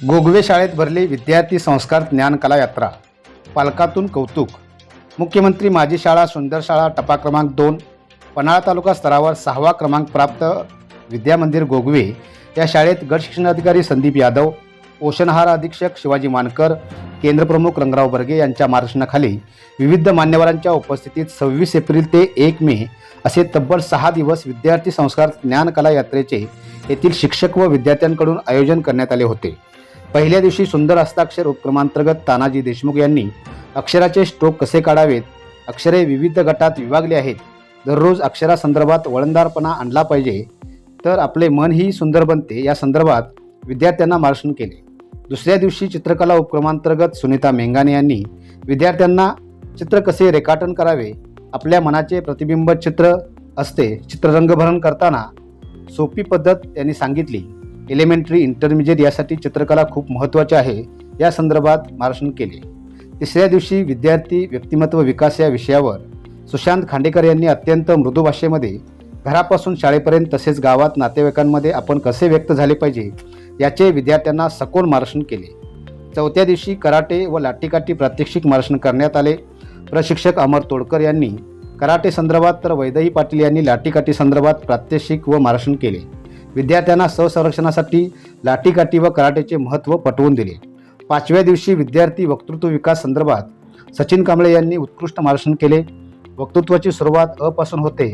गोगवे शाळेत भरली विद्यार्थी संस्कार ज्ञान कला यात्रा, पालकातून कौतुक। मुख्यमंत्री माझी शाळा सुंदर शाळा टप्पा क्रमांक 2 पन्हाळा तालुका स्तरावर 6वा क्रमांक प्राप्त विद्यामंदिर गोगवे या शाळेत गट शिक्षणाधिकारी संदीप यादव, पोषणहार अधीक्षक शिवाजी मानकर, केंद्रप्रमुख रंगराव बर्गे यांच्या मार्गदर्शनाखाली विविध मान्यवरांच्या उपस्थितीत 26 एप्रिल ते 1 मे असे तब्बल 6 दिवस विद्यार्थी संस्कार ज्ञान कला यात्रेचे येथील शिक्षक व विद्यार्थ्यांकडून आयोजन करण्यात आले होते। पहिल्या दिवशी सुंदर हस्ताक्षर उपक्रमांतर्गत तानाजी देशमुख यांनी अक्षराचे स्ट्रोक कसे काढावेत, अक्षरे विविध गटात विभागली आहेत, दररोज अक्षरासंदर्भात वळणदारपणा आणला पाहिजे तर आपले मनही सुंदर बनते या संदर्भात विद्यार्थ्यांना मार्गदर्शन केले। दुसऱ्या दिवशी चित्रकला उपक्रमांतर्गत सुनीता मेंगाने यांनी विद्यार्थ्यांना चित्र कसे रेखाटन करावे, आपल्या मनाचे प्रतिबिंब चित्र असते, चित्ररंगभरण करताना सोपी पद्धत त्यांनी सांगितली। एलिमेंटरी इंटरमिजिएट यासाठी चित्रकला खूप महत्त्वाची आहे या संदर्भात मार्गदर्शन केले। तिसऱ्या दिवशी विद्यार्थी व्यक्तिमत्व विकास या विषयावर सुशांत खांडेकर यांनी अत्यंत मृदू भाषेमध्ये घरापासून शाळेपर्यंत तसेच गावात नातेवाईकांमध्ये आपण कसे व्यक्त झाले पाहिजे याचे विद्यार्थ्यांना सखोल मार्गदर्शन केले। चौथ्या दिवशी कराटे व लाठीकाठी प्रात्यक्षिक मार्गदर्शन करण्यात आले। प्रशिक्षक अमर तोडकर यांनी कराटे संदर्भात तर वैदेही पाटील यांनी लाठीकाठी संदर्भात प्रात्यक्षिक व मार्गदर्शन केले। विद्यार्थ्यांना स्वसंरक्षणासाठी लाठीकाठी व कराटेचे महत्त्व पटवून दिले। पाचव्या दिवशी विद्यार्थी वक्तृत्व विकास संदर्भात सचिन कांबळे यांनी उत्कृष्ट मार्गदर्शन केले। वक्तृत्वाची सुरुवात अ पासून होते,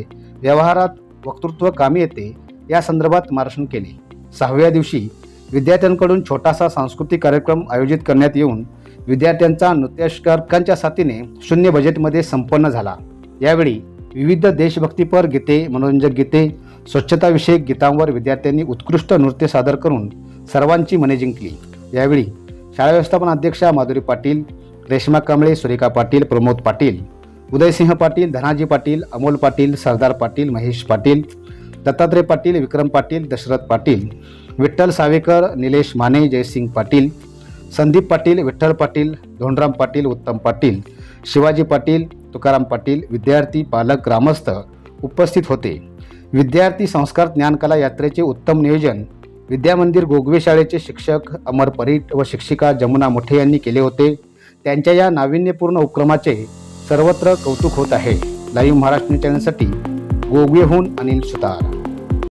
व्यवहारात वक्तृत्व कामी येते या संदर्भात मार्गदर्शन केले। सहाव्या दिवशी विद्यार्थ्यांकडून छोटासा सांस्कृतिक कार्यक्रम आयोजित करण्यात येऊन विद्यार्थ्यांचा नृत्याविष्कारांच्या साथीने शून्य बजेटमध्ये संपन्न झाला। यावेळी विविध देशभक्तीपर गीते, मनोरंजक गीते, स्वच्छताविषयक गीतांवर विद्यार्थ्यांनी उत्कृष्ट नृत्य सादर करून सर्वांची मने जिंकली। यावेळी शाळा व्यवस्थापन अध्यक्षा माधुरी पाटील, रेश्मा कांबळे, सुरेखा पाटील, प्रमोद पाटील, उदयसिंह पाटील, धनाजी पाटील, अमोल पाटील, सरदार पाटील, महेश पाटील, दत्तात्रय पाटील, विक्रम पाटील, दशरथ पाटील, विठ्ठल सावेकर, निलेश माने, जयसिंग पाटील, संदीप पाटील, विठ्ठल पाटील, धोंडराम पाटील, उत्तम पाटील, शिवाजी पाटील, तुकाराम पाटील, विद्यार्थी, पालक, ग्रामस्थ उपस्थित होते। विद्यार्थी संस्कार ज्ञानकला यात्रेचे उत्तम नियोजन विद्यामंदिर गोगवे शाळेचे शिक्षक अमर परीट व शिक्षिका जमुना मोठे यांनी केले होते। त्यांच्या या नाविन्यपूर्ण उपक्रमाचे सर्वत्र कौतुक होत आहे। लाईव्ह महाराष्ट्र चॅनलसाठी गोगवेहून अनिल सुतार।